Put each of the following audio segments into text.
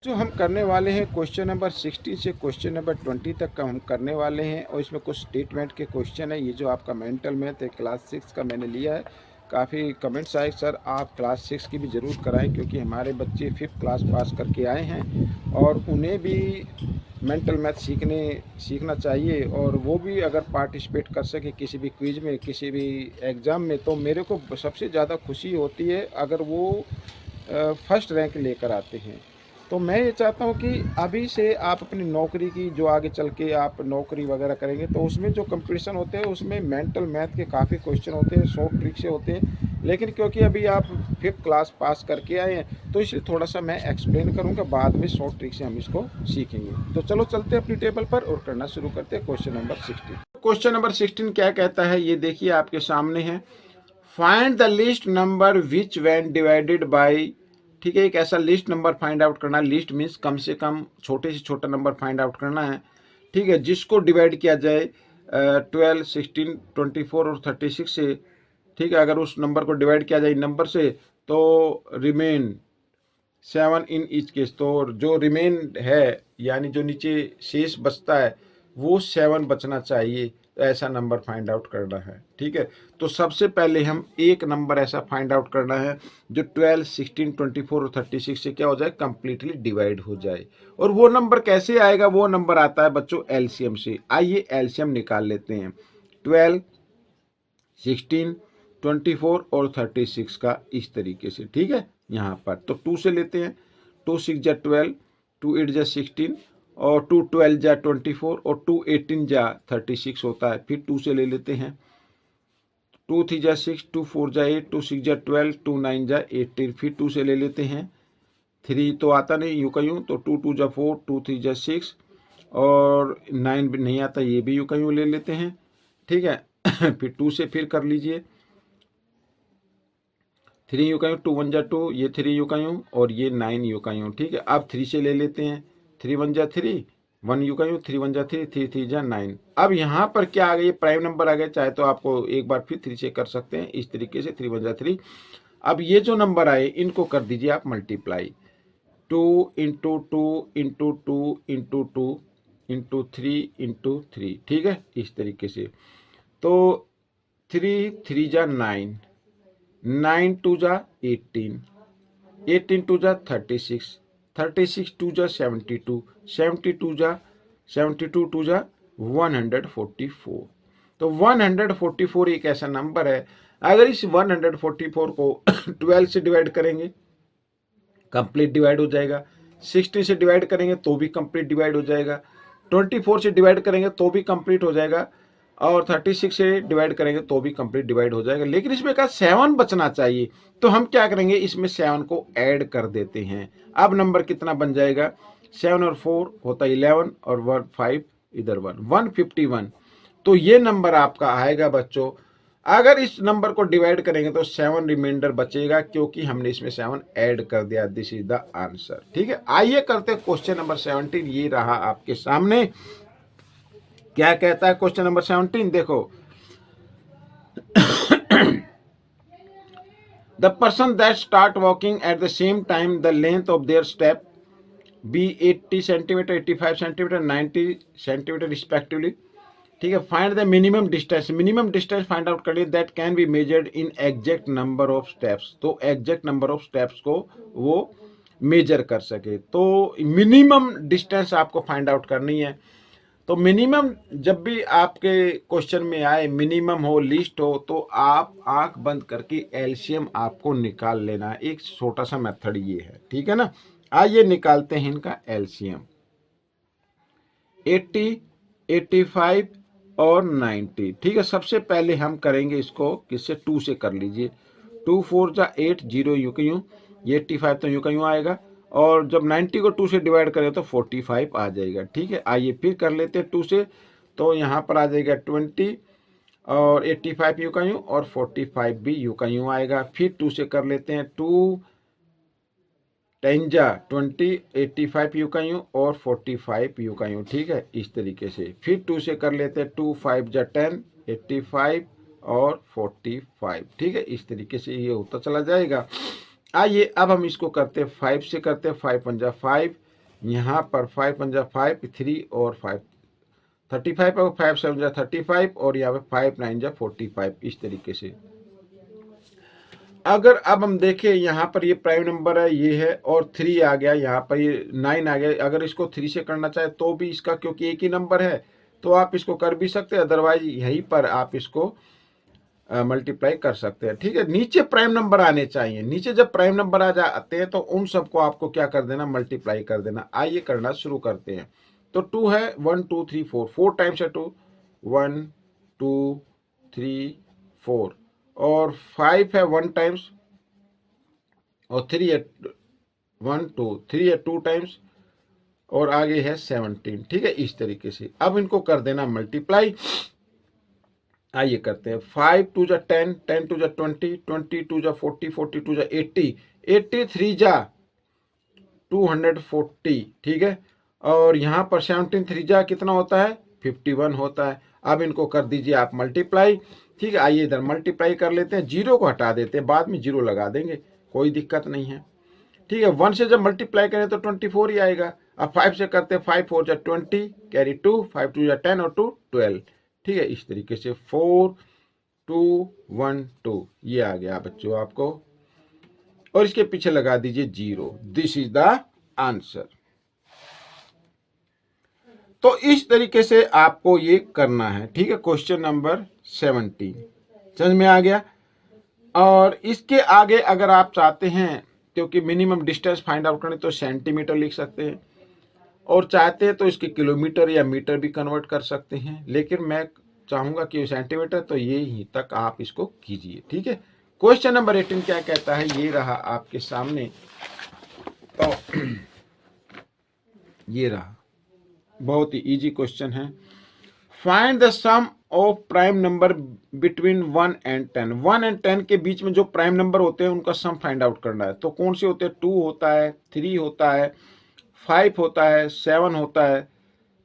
जो हम करने वाले हैं क्वेश्चन नंबर 16 से क्वेश्चन नंबर 20 तक का हम करने वाले हैं और इसमें कुछ स्टेटमेंट के क्वेश्चन है। ये जो आपका मेंटल मैथ है क्लास 6 का मैंने लिया है। काफ़ी कमेंट्स आए सर आप क्लास 6 की भी ज़रूर कराएं, क्योंकि हमारे बच्चे 5th क्लास पास करके आए हैं और उन्हें भी मेंटल मैथ सीखना चाहिए और वो भी अगर पार्टिसिपेट कर सके किसी भी क्विज में, किसी भी एग्ज़ाम में, तो मेरे को सबसे ज़्यादा खुशी होती है अगर वो फर्स्ट रैंक लेकर आते हैं। तो मैं ये चाहता हूँ कि अभी से आप अपनी नौकरी की, जो आगे चल के आप नौकरी वगैरह करेंगे, तो उसमें जो कंपटीशन होते हैं उसमें मेंटल मैथ के काफ़ी क्वेश्चन होते हैं, शॉर्ट ट्रिक से होते हैं। लेकिन क्योंकि अभी आप 5th क्लास पास करके आए हैं तो इसलिए थोड़ा सा मैं एक्सप्लेन करूँगा, बाद में शॉर्ट ट्रिक से हम इसको सीखेंगे। तो चलो चलते हैं अपनी टेबल पर और करना शुरू करते हैं क्वेश्चन नंबर 16। क्वेश्चन नंबर 16 क्या कहता है, ये देखिए आपके सामने है। Find the list number which when divided by, ठीक है, एक ऐसा लिस्ट नंबर फाइंड आउट करना। लिस्ट मीन्स कम से कम छोटे से छोटा नंबर फाइंड आउट करना है, ठीक है, जिसको डिवाइड किया जाए 12, 16, 24 और 36 से, ठीक है। अगर उस नंबर को डिवाइड किया जाए नंबर से तो रिमेन 7 इन ईच केस, तो जो रिमेन है यानी जो नीचे शेष बचता है वो 7 बचना चाहिए। तो ऐसा नंबर फाइंड आउट करना है, ठीक है। तो सबसे पहले हम एक नंबर ऐसा फाइंड आउट करना है जो 12, 16, 24 और 36 से क्या हो जाए, कंप्लीटली डिवाइड हो जाए। और वो नंबर कैसे आएगा, वो नंबर आता है बच्चों एलसीएम से। आइए एलसीएम निकाल लेते हैं 12, 16, 24 और 36 का, इस तरीके से, ठीक है। यहाँ पर तो 2 से लेते हैं, 2 6 जा 12, 2 8 जा 16 और 2 12 जा 24 और 2 18 जा 36 होता है। फिर 2 से ले लेते हैं, 2 3 जा 6, 2 4 जा 8, 2 6 जा 12, 2 9 जा 18। फिर 2 से ले लेते हैं, 3 तो आता नहीं यूं का यूं, तो 2 2 जा 4, 2 3 जा 6 और 9 भी नहीं आता, ये भी यूं का यूं ले लेते हैं, ठीक है। फिर 2 से फिर कर लीजिए, 3 यू का यूँ, 2 1 जा 2, ये 3 यू का यूँ और ये 9 यू का यूँ, ठीक है। अब 3 से ले लेते हैं, 3 1 जा 3, 1 यू का यूँ, 3 1 जा 3, 3 3 जा 9। अब यहाँ पर क्या आ गया, ये प्राइम नंबर आ गया। चाहे तो आपको एक बार फिर 3 से कर सकते हैं इस तरीके से, 3 1 जा 3। अब ये जो नंबर आए इनको कर दीजिए आप multiply, 2 into 2 into 2 into 2 into 3 into 3, ठीक है, इस तरीके से। तो 3 3 जा 9, 9 2 जा 18, 18 2 जा 36, 36 2 जा 72, 72 जा 72 2 जा 144। तो 144 एक ऐसा नंबर है, अगर इस 144 को 12 से डिवाइड करेंगे कंप्लीट डिवाइड हो जाएगा, 16 से डिवाइड करेंगे तो भी कंप्लीट डिवाइड हो जाएगा, 24 से डिवाइड करेंगे तो भी कंप्लीट हो जाएगा और 36 से डिवाइड करेंगे तो भी कंप्लीट डिवाइड हो जाएगा। लेकिन इसमें का 7 बचना चाहिए, तो हम क्या करेंगे, इसमें 7 को ऐड कर देते हैं। अब नंबर कितना बन जाएगा, 7 और 4 होता है 11 और 1 5 इधर 1 151। तो ये नंबर आपका आएगा बच्चों। अगर इस नंबर को डिवाइड करेंगे तो 7 रिमाइंडर बचेगा, क्योंकि हमने इसमें 7 ऐड कर दिया। दिस इज द आंसर, ठीक है। आइए करते हैं क्वेश्चन नंबर 17। ये रहा आपके सामने, क्या कहता है क्वेश्चन नंबर 17, देखो। The person that start walking at the same time, the length of their step be 80 centimetre, 85 centimetre, 90 centimetre respectively, ठीक है। Find the minimum distance, minimum distance find out करिए that can be measured in exact number of steps. तो exact number of steps को वो measure कर सके, तो minimum distance आपको फाइंड आउट करनी है। तो मिनिमम जब भी आपके क्वेश्चन में आए, मिनिमम हो लिस्ट हो, तो आप आंख बंद करके एलसीएम आपको निकाल लेना है। एक छोटा सा मेथड ये है, ठीक है ना। आइए निकालते हैं इनका एलसीएम, 80, 85 और 90, ठीक है। सबसे पहले हम करेंगे इसको किससे, 2 से कर लीजिए, 2 4 जा 8, 0 यूं क्यों, ये 85 तो यूं का यूं आएगा और जब 90 को 2 से डिवाइड करें तो 45 आ जाएगा, ठीक है। आइए फिर कर लेते हैं 2 से, तो यहाँ पर आ जाएगा 20 और 85 यू का यूं और 45 भी यू का यूं आएगा। फिर 2 से कर लेते हैं, 2 10 जा 20, 85 यू का यूं और 45 यू का यूं, ठीक है, इस तरीके से। फिर 2 से कर लेते हैं, 2 5 जा 10, 85 और 45, ठीक है, इस तरीके से ये होता चला जाएगा। आइए अब हम इसको करते हैं 5 से, करते हैं 5 1 जा 5, यहाँ पर 5 पंजा 5, 3 और 5 35 और 5 7 जा 35 और यहाँ पे 5 9 जा 45 इस तरीके से। अगर अब हम देखें यहाँ पर ये प्राइम नंबर है, ये है, और 3 आ गया, यहाँ पर ये 9 आ गया। अगर इसको 3 से करना चाहे तो भी इसका, क्योंकि एक ही नंबर है तो आप इसको कर भी सकते हैं, अदरवाइज यहीं पर आप इसको मल्टीप्लाई कर सकते हैं। ठीक है, नीचे प्राइम नंबर आने चाहिए। नीचे जब प्राइम नंबर आ जाते हैं तो उन सबको आपको क्या कर देना, मल्टीप्लाई कर देना। आइए करना शुरू करते हैं। तो 2 है, 1 2 3 4, 4 टाइम्स है 2, 1 2 3 4, और 5 है 1 टाइम्स, और 3 है 1 2 3 है 2 टाइम्स, और आगे है 17। ठीक है, इस तरीके से अब इनको कर देना मल्टीप्लाई। आइए करते हैं। 5 2 जा 10, 10 2 जा 20, 20 2 जा 40, 40 2 जा 80, 80 3 जा 240। ठीक है, और यहाँ पर 17 3 जा कितना होता है, 51 होता है। अब इनको कर दीजिए आप मल्टीप्लाई। ठीक है, आइए इधर मल्टीप्लाई कर लेते हैं, जीरो को हटा देते हैं, बाद में जीरो लगा देंगे, कोई दिक्कत नहीं है। ठीक है, 1 से जब मल्टीप्लाई करें तो 24 ही आएगा। अब 5 से करते हैं, 5 4 जा 20, कैरी 2, 5 2 जा 10 और 2 12। ठीक है, इस तरीके से 4 2 1 2 ये आ गया बच्चों आपको, और इसके पीछे लगा दीजिए 0। This is the answer. तो इस तरीके से आपको ये करना है। ठीक है, क्वेश्चन नंबर 17 समझ में आ गया। और इसके आगे अगर आप चाहते हैं, क्योंकि मिनिमम डिस्टेंस फाइंड आउट करनी, तो सेंटीमीटर लिख सकते हैं, और चाहते हैं तो इसके किलोमीटर या मीटर भी कन्वर्ट कर सकते हैं, लेकिन मैं चाहूंगा कि सेंटीमीटर, तो ये ही तक आप इसको कीजिए। ठीक है, क्वेश्चन नंबर 18 क्या कहता है, ये रहा आपके सामने। तो ये रहा, बहुत ही इजी क्वेश्चन है। Find the sum of prime number between 1 and 10। 1 and 10 के बीच में जो प्राइम नंबर होते हैं उनका सम फाइंड आउट करना है। तो कौन से होते हैं, 2 होता है, 3 होता है, 5 होता है, 7 होता है।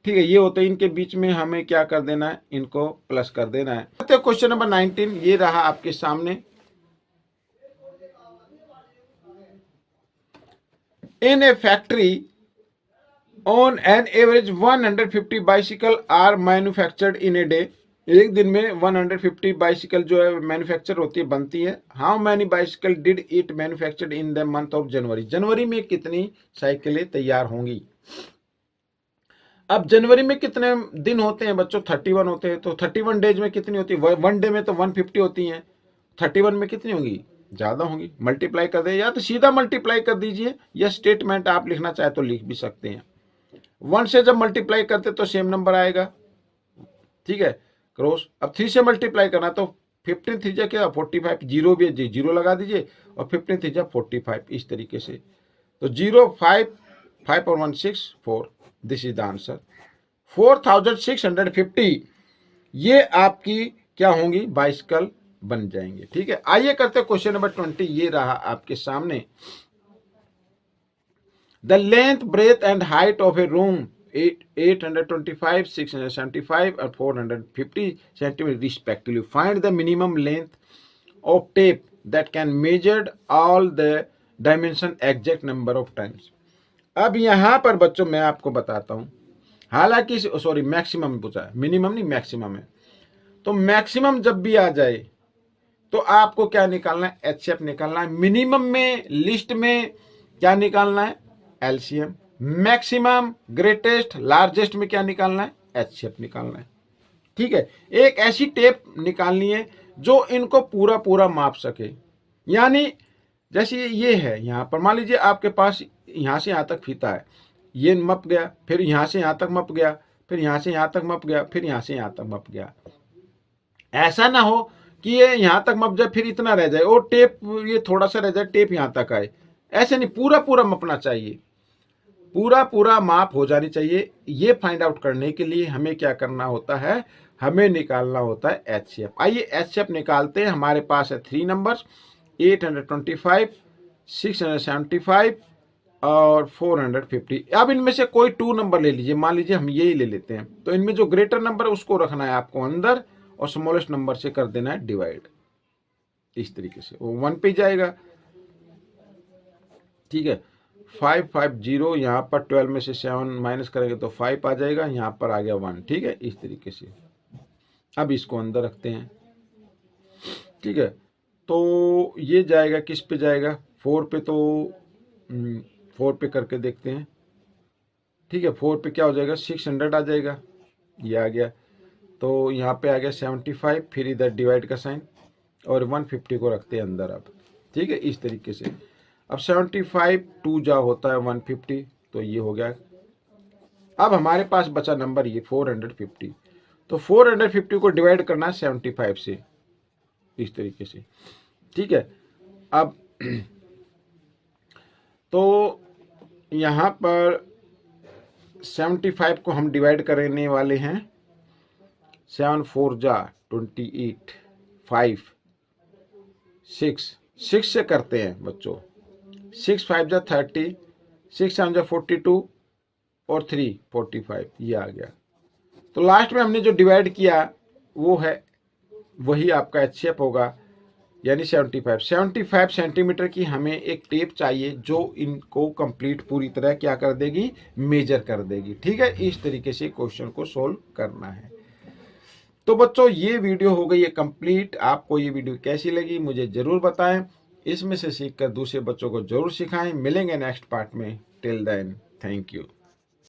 ठीक है, ये होते हैं, इनके बीच में हमें क्या कर देना है, इनको प्लस कर देना है। क्वेश्चन नंबर 19 ये रहा आपके सामने। In a factory on an average 150 bicycle are manufactured in a day. एक दिन में 150 बाइसिकल जो है मैन्युफैक्चर होती है, बनती है। How many bicycle did it manufactured in the month of January. जनवरी में कितनी साइकिलें तैयार होंगी। अब जनवरी में कितने दिन होते हैं बच्चों, 31 होते हैं। तो 31 डेज में कितनी होती है, वन डे में तो 150 होती हैं, 31 में कितनी होंगी, ज्यादा होंगी। मल्टीप्लाई कर दे, या तो सीधा मल्टीप्लाई कर दीजिए, या स्टेटमेंट आप लिखना चाहे तो लिख भी सकते हैं। 1 से जब मल्टीप्लाई करते तो सेम नंबर आएगा। ठीक है, क्रॉस। अब 3 से मल्टीप्लाई करना, तो 15 3 जा क्या 45, जीरो भी है, जीरो लगा दीजिए, और 15 3 जा 45 इस तरीके से। तो 0 5 5 और 1 6 4, दिस इज द आंसर। 4650 ये आपकी क्या होंगी, बाइसिकल बन जाएंगे। ठीक है, आइए करते हैं क्वेश्चन नंबर 20। ये रहा आपके सामने। The length breadth and height of A room 825 675 और 450 centimetre respectively. Find the minimum length of tape that can measured all the dimension exact number of times. अब यहां पर बच्चों मैं आपको बताता हूं, हालांकि सॉरी मैक्सिमम पूछा है, मिनिमम नहीं मैक्सिमम है। तो मैक्सिमम जब भी आ जाए तो आपको क्या निकालना है, एचसीएफ निकालना है। मिनिमम में, लिस्ट में क्या निकालना है, एलसीएम। मैक्सिमम, ग्रेटेस्ट, लार्जेस्ट में क्या निकालना है, एचसीएफ निकालना है। ठीक है, एक ऐसी टेप निकालनी है जो इनको पूरा पूरा माप सके। यानी जैसे ये है, यहां पर मान लीजिए आपके पास यहां से यहां तक फीता है, ये मप गया, फिर यहां से यहां तक मप गया, फिर यहां से यहां तक मप गया, फिर यहां से यहां तक मप गया। ऐसा ना हो कि ये यहां तक मप जाए फिर इतना रह जाए, और टेप ये थोड़ा सा रह जाए, टेप यहां तक आए। ऐसे नहीं, पूरा पूरा मपना चाहिए, पूरा पूरा माप हो जानी चाहिए। ये फाइंड आउट करने के लिए हमें क्या करना होता है, हमें निकालना होता है एचसीएफ। आइए एचसीएफ निकालते हैं। हमारे पास है 3 नंबर्स, 825 675 और 450। अब इनमें से कोई 2 नंबर ले लीजिए, मान लीजिए हम ये ही ले लेते हैं। तो इनमें जो ग्रेटर नंबर है उसको रखना है आपको अंदर, और स्मॉलेस्ट नंबर से कर देना है डिवाइड। इस तरीके से वो 1 पे जाएगा। ठीक है, 550, यहाँ पर 12 में से 7 माइनस करेंगे तो 5 आ जाएगा, यहाँ पर आ गया 1। ठीक है, इस तरीके से। अब इसको अंदर रखते हैं। ठीक है, तो ये जाएगा किस पे जाएगा, 4 पे। तो 4 पे करके देखते हैं। ठीक है, 4 पे क्या हो जाएगा, 600 आ जाएगा, ये आ गया। तो यहाँ पे आ गया 75, फिर इधर डिवाइड का साइन और 150 को रखते हैं अंदर अब। ठीक है, इस तरीके से। अब 75 2 जा होता है 150, तो ये हो गया। अब हमारे पास बचा नंबर ये 450। तो 450 को डिवाइड करना है 75 से, इस तरीके से। ठीक है, अब तो यहाँ पर 75 को हम डिवाइड करने वाले हैं 7 4 जा 28, 5 6 से करते हैं बच्चों। 6 5 जा 30, 6 7 जा 42 और 3 45, ये आ गया। तो लास्ट में हमने जो डिवाइड किया वो है, वही आपका एच शेप होगा, यानी 75 सेंटीमीटर की हमें एक टेप चाहिए जो इनको कंप्लीट पूरी तरह क्या कर देगी, मेजर कर देगी। ठीक है, इस तरीके से क्वेश्चन को सोल्व करना है। तो बच्चों ये वीडियो हो गई है कंप्लीट। आपको ये वीडियो कैसी लगी मुझे जरूर बताएं, इसमें से सीखकर दूसरे बच्चों को जरूर सिखाएं। मिलेंगे नेक्स्ट पार्ट में। Till then, thank you.